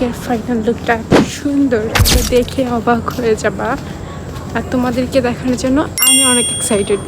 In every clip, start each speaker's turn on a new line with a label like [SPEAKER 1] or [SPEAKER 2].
[SPEAKER 1] আজকের ফাইনাল লুকটা এত সুন্দর, দেখে অবাক হয়ে যাবা। আর তোমাদেরকে দেখানোর জন্য আমি অনেক এক্সাইটেড।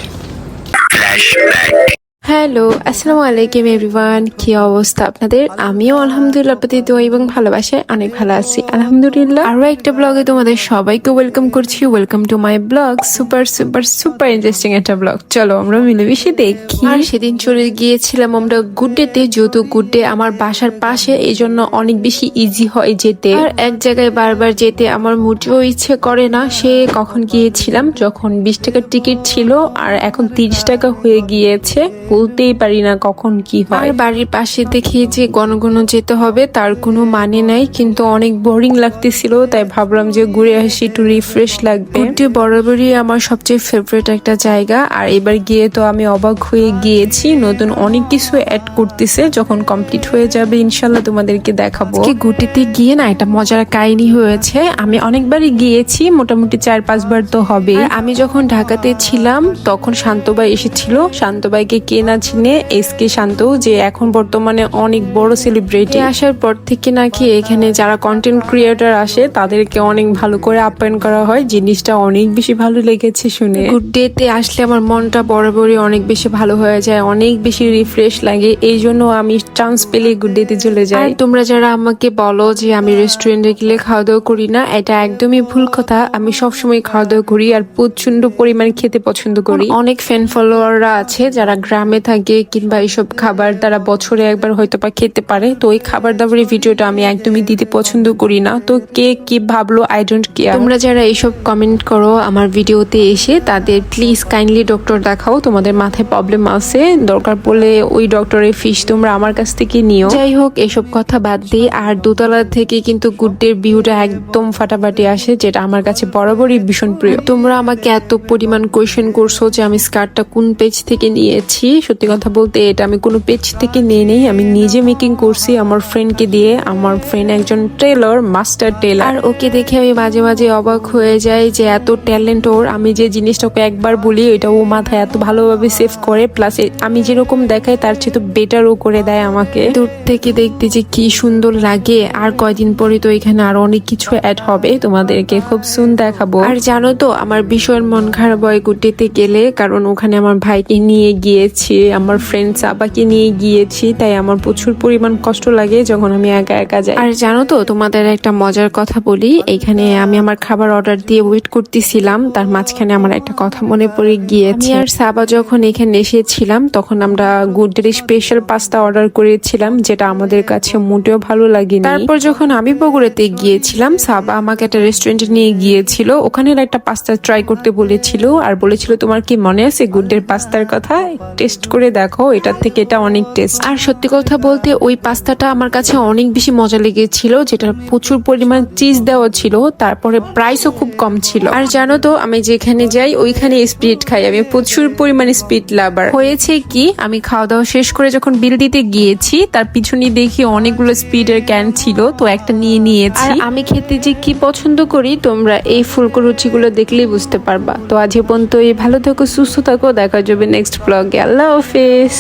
[SPEAKER 1] হ্যালো, আসসালামু আলাইকুম এভরিওয়ান। কি অবস্থা আপনাদের? আমিও আলহামদুলিল্লাহ আপনাদের দোয়া এবং ভালোবাসায় অনেক ভালো আছি আলহামদুলিল্লাহ। আরো একটা ব্লগে তোমাদের সবাইকে ওয়েলকাম করছি। Welcome to my blog. Super super super interesting একটা ব্লগ। চলো আমরা মিলেমিশে দেখি। আর সেদিন চলে গিয়েছিলাম আমরা গুড ডেতে, যেহেতু গুড ডে আমার বাসার পাশে, এই জন্য অনেক বেশি ইজি হয় যেতে। আর এক জায়গায় বারবার যেতে আমার মোটেও ইচ্ছে করে না। সে কখন গিয়েছিলাম যখন 20 টাকার টিকিট ছিল, আর এখন 30 টাকা হয়ে গিয়েছে। বলতেই পারি না কখন কি হয়। আর বাড়ির পাশে দেখি যে ঘন ঘন যেতে হবে তার কোনো মানে নাই, কিন্তু অনেক বোরিং লাগতেছিল, তাই ভাবলাম যে ঘুরে আসি, একটু রিফ্রেশ লাগবে। গুড্ডে বরাবরই আমার সবচেয়ে ফেভারিট একটা জায়গা, আর এবার গিয়ে তো আমি অবাক হয়ে গিয়েছি। নতুন অনেক কিছু অ্যাড করতেছে, যখন কমপ্লিট হয়ে যাবে ইনশাল্লাহ তোমাদেরকে দেখাবো। গুটিতে গিয়ে না একটা মজার কাহিনী হয়েছে। আমি অনেকবারই গিয়েছি, মোটামুটি 4-5 বার তো হবে। আমি যখন ঢাকাতে ছিলাম তখন শান্তবাই এসেছিল। শান্তবাইকে কে না চিনে, এসকে শান্ত, যে এখন বর্তমানে অনেক বড় সেলিব্রিটি। আসার পর থেকে নাকি এখানে যারা কন্টেন্ট ক্রিয়েটর আসে তাদেরকে অনেক ভালো করে আপ্যায়ন করা হয়। জিনিসটা অনেক বেশি ভালো লেগেছে শুনে। গুড ডে তে আসলে আমার মনটা বরাবরই অনেক বেশি ভালো হয়ে যায়, অনেক বেশি রিফ্রেশ লাগে। এই জন্য আমি চান্স পেলে গুড ডে তে চলে যাই। আর তোমরা যারা আমাকে বলো যে আমি রেস্টুরেন্টে গেলে খাওয়া দাওয়া করি না, এটা একদমই ভুল কথা। আমি সবসময় খাওয়া দাওয়া করি, আর প্রচন্ড পরিমাণ খেতে পছন্দ করি। অনেক ফ্যান ফলোয়াররা আছে যারা গ্রামে থাকে কিংবা এইসব খাবার তারা বছরে একবার হয়তো বা খেতে পারে, তো ওই খাবার দাবারের ভিডিওটা আমি একদমই দিতে পছন্দ করি না। তো কে কি ভাবলো আই ডোন্ট কেয়ার। তোমরা যারা এইসব কমেন্ট করো আমার ভিডিওতে এসে, তাদের প্লিজ কাইন্ডলি ডক্টর দেখাও। তোমাদের মাথায় প্রবলেম আছে, দরকার পড়লে ওই ডক্টরের ফিস তোমরা আমার কাছ থেকে নিও। যাই হোক, এসব কথা বাদ দিই। আর দোতলা থেকে কিন্তু গুড্ডের ভিউটা একদম ফাটাফাটি আসে, যেটা আমার কাছে বরাবরই ভীষণ প্রিয়। তোমরা আমাকে এত পরিমাণ কোয়েশ্চেন করছো যে আমি স্কার্টটা কোন পেজ থেকে নিয়েছি। সত্যি কথা বলতে এটা আমি কোনো পেজ থেকে নিয়ে নেই, আমি নিজে মেকিং করছি আমার ফ্রেন্ডকে দিয়ে। আমার ফ্রেন্ড একজন টেলর, মাস্টার টেলর। আর ওকে দেখে আমি মাঝে মাঝে অবাক হয়ে যাই যে এত ট্যালেন্ট ওর। আমি যে জিনিসটাকে একবার বলি এটা ও মাথায় এত ভালোভাবে সেভ করে, প্লাস আমি যেরকম দেখাই তার চেয়ে তো বেটারও করে দেয় আমাকে। দূর থেকে দেখতে যে কি সুন্দর লাগে। আর কয়দিন পরে তো এখানে আরো অনেক কিছু অ্যাড হবে, তোমাদেরকে খুব সুন দেখাবো। আর জানো তো আমার ভীষণ মন খারাপ হয় গুড্ডেতে গেলে, কারণ ওখানে আমার ভাইকে নিয়ে গিয়েছি, আমার ফ্রেন্ড সাবাকে নিয়ে গিয়েছি, তাই আমার প্রচুর পরিমাণ কষ্ট লাগে যখন আমি একা একা যাই। আর জানো তো তোমাদের একটা মজার কথা বলি, এখানে আমি আমার খাবার অর্ডার দিয়ে ওয়েট করতেছিলাম, তার মাঝখানে আমার একটা কথা মনে পড়ে গিয়েছে। আর সাবা যখন এখানে এসেছিলাম তখন আমরা গুড্ডের স্পেশাল পাস্তা অর্ডার করেছিলাম, যেটা আমাদের কাছে মোটেও ভালো লাগেনি। তারপর যখন আমি বগুড়াতে গিয়েছিলাম, সাবা আমাকে একটা রেস্টুরেন্টে নিয়ে গিয়েছিল, ওখানের একটা পাস্তা ট্রাই করতে বলেছিল, আর বলেছিল তোমার কি মনে আছে গুড্ডের পাস্তার কথা, টেস্ট করে দেখো, এটার থেকে এটা অনেক টেস্ট। আর সত্যি কথা বলতে ওই পাস্তাটা আমার কাছে অনেক বেশি মজা লেগেছিল, যেটা প্রচুর পরিমাণ চিজ দেওয়া ছিল, তারপরে প্রাইসও খুব কম ছিল। আর জানো তো আমি যেখানে যাই ওইখানে স্পিরিট খাই, আমি প্রচুর পরিমাণে স্পিরিট লাভার। হয়েছে কি, আমি খাওয়া দাওয়া শেষ করে যখন বিল দিতে গিয়েছি তার পিছনে দেখি অনেকগুলো স্পিরিটের ক্যান ছিল, তো একটা নিয়ে নিয়েছি। আর আমি খেতে যে কি পছন্দ করি তোমরা এই ফুলকো রুচিগুলো দেখলেই বুঝতে পারবা। তো আজ পর্যন্ত ভালো থাকো, সুস্থ থাকো, দেখা যাবে নেক্সট ব্লগে। আল্লাহ হাফেজ।